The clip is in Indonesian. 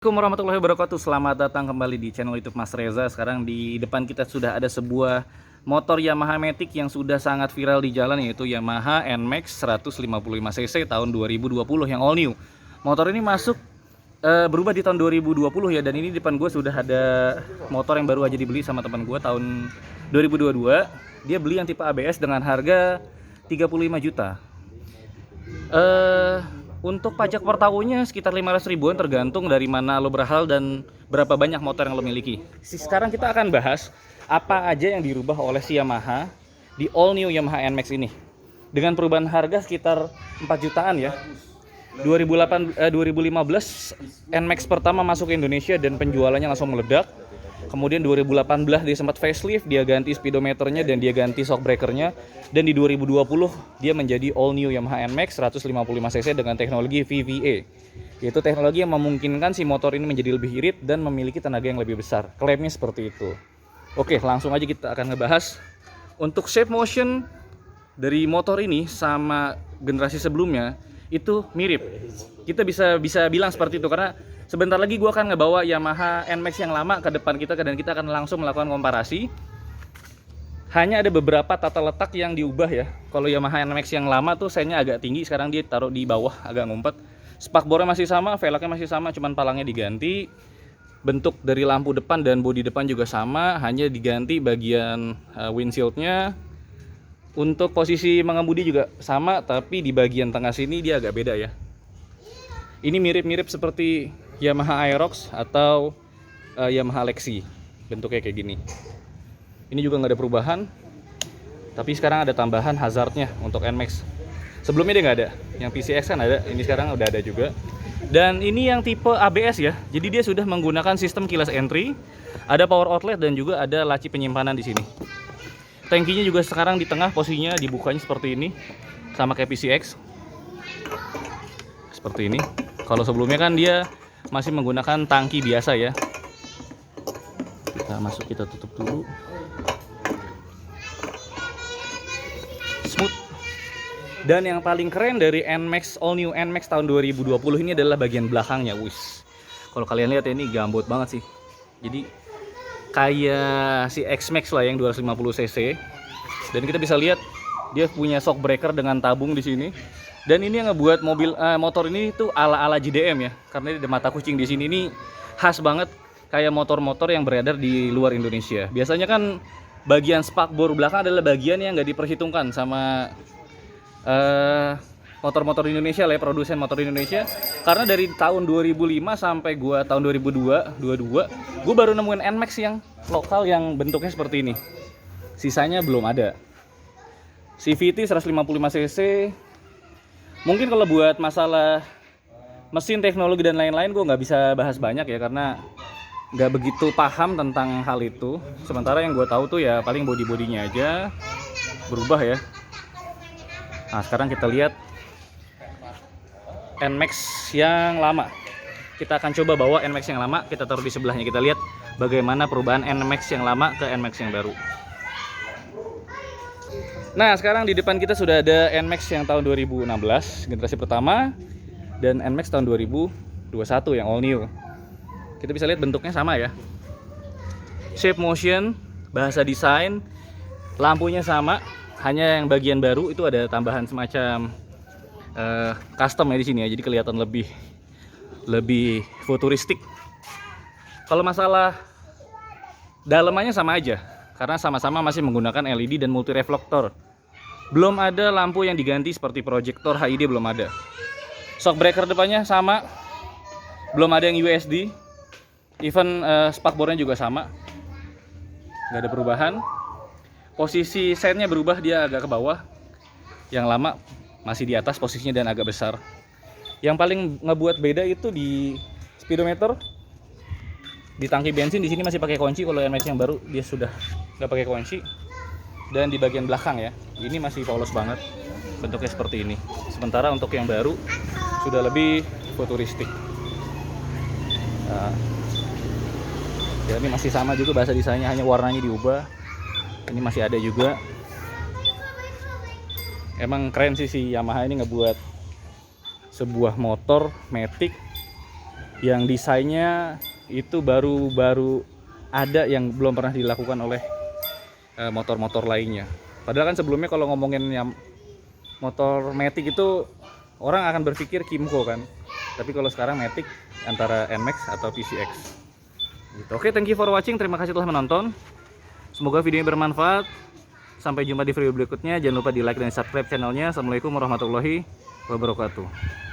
Assalamualaikum warahmatullahi wabarakatuh. Selamat datang kembali di channel YouTube Mas Reza. Sekarang di depan kita sudah ada sebuah motor Yamaha Matic yang sudah sangat viral di jalan, yaitu Yamaha NMAX 155cc tahun 2020 yang all new. Motor ini berubah di tahun 2020 ya, dan ini di depan gue sudah ada motor yang baru aja dibeli sama teman gue tahun 2022. Dia beli yang tipe ABS dengan harga 35 juta. Untuk pajak per tahunnya sekitar 500 ribuan, tergantung dari mana lo berasal dan berapa banyak motor yang lo miliki. Sekarang kita akan bahas apa aja yang dirubah oleh si Yamaha di all new Yamaha NMAX ini. Dengan perubahan harga sekitar 4 jutaan ya. 2015 NMAX pertama masuk ke Indonesia dan penjualannya langsung meledak. Kemudian 2018 dia sempat facelift, dia ganti speedometernya dan dia ganti shock breakernya. Dan di 2020 dia menjadi all new Yamaha NMAX 155cc dengan teknologi VVA, yaitu teknologi yang memungkinkan si motor ini menjadi lebih irit dan memiliki tenaga yang lebih besar. Klaimnya seperti itu. Oke, langsung aja kita akan ngebahas. Untuk shape motion dari motor ini sama generasi sebelumnya itu mirip. Kita bisa bilang seperti itu karena sebentar lagi gue akan ngebawa Yamaha NMAX yang lama ke depan kita dan kita akan langsung melakukan komparasi. Hanya ada beberapa tata letak yang diubah ya. Kalau Yamaha NMAX yang lama tuh seinnya agak tinggi, sekarang dia taruh di bawah agak ngumpet. Spakbornya masih sama, velgnya masih sama, cuman palangnya diganti. Bentuk dari lampu depan dan bodi depan juga sama, hanya diganti bagian windshieldnya. Untuk posisi mengemudi juga sama, tapi di bagian tengah sini dia agak beda ya. Ini mirip-mirip seperti Yamaha Aerox atau Yamaha Lexi, bentuknya kayak gini. Ini juga nggak ada perubahan, tapi sekarang ada tambahan hazardnya untuk NMAX. Sebelumnya dia nggak ada, yang PCX kan ada, ini sekarang udah ada juga. Dan ini yang tipe ABS ya, jadi dia sudah menggunakan sistem keyless entry, ada power outlet dan juga ada laci penyimpanan di sini. Tangkinya juga sekarang di tengah, posisinya dibukanya seperti ini, sama kayak PCX. Seperti ini. Kalau sebelumnya kan dia masih menggunakan tangki biasa ya. Kita tutup dulu. Smooth. Dan yang paling keren dari NMAX all new NMAX tahun 2020 ini adalah bagian belakangnya. Wis. Kalau kalian lihat ya, ini gambut banget sih. Jadi kayak si X-Max lah yang 250cc. Dan kita bisa lihat dia punya shock breaker dengan tabung di sini. Dan ini yang ngebuat motor ini tuh ala-ala JDM ya. Karena ada mata kucing di sini, ini khas banget kayak motor-motor yang beredar di luar Indonesia. Biasanya kan bagian spakbor belakang adalah bagian yang nggak diperhitungkan sama motor-motor Indonesia lah ya, produsen motor Indonesia. Karena dari tahun 2005 sampai gua tahun 2022 gua baru nemuin NMAX yang lokal yang bentuknya seperti ini. Sisanya belum ada. CVT 155cc. Mungkin kalau buat masalah mesin, teknologi dan lain-lain gue nggak bisa bahas banyak ya, karena nggak begitu paham tentang hal itu. Sementara yang gue tahu tuh ya paling body-bodinya aja berubah ya. Nah sekarang kita lihat NMAX yang lama. Kita akan coba bawa NMAX yang lama, kita taruh di sebelahnya. Kita lihat bagaimana perubahan NMAX yang lama ke NMAX yang baru. Nah sekarang di depan kita sudah ada NMAX yang tahun 2016 generasi pertama dan NMAX tahun 2021 yang all new. Kita bisa lihat bentuknya sama ya, shape motion, bahasa desain, lampunya sama, hanya yang bagian baru itu ada tambahan semacam custom ya di sini ya, jadi kelihatan lebih futuristik. Kalau masalah dalamannya sama aja, karena sama-sama masih menggunakan LED dan multi reflektor. Belum ada lampu yang diganti seperti proyektor HID, belum ada. Shock breaker depannya sama, belum ada yang USD. Even spakbornya juga sama, nggak ada perubahan. Posisi setnya berubah, dia agak ke bawah. Yang lama masih di atas posisinya dan agak besar. Yang paling ngebuat beda itu di speedometer. Di tangki bensin di sini masih pakai kunci, kalau NMAX yang baru dia sudah nggak pakai kunci. Dan di bagian belakang ya, ini masih polos banget, bentuknya seperti ini. Sementara untuk yang baru sudah lebih futuristik. Nah, ya ini masih sama juga bahasa desainnya, hanya warnanya diubah. Ini masih ada juga. Emang keren sih si Yamaha ini ngebuat sebuah motor Matic yang desainnya itu baru ada yang belum pernah dilakukan oleh motor-motor lainnya. Padahal kan sebelumnya kalau ngomongin yang motor Matic itu orang akan berpikir Kymco kan, tapi kalau sekarang Matic antara NMAX atau PCX gitu. Oke, thank you for watching, terima kasih telah menonton, semoga videonya bermanfaat. Sampai jumpa di video berikutnya, jangan lupa di like dan subscribe channelnya. Assalamualaikum warahmatullahi wabarakatuh.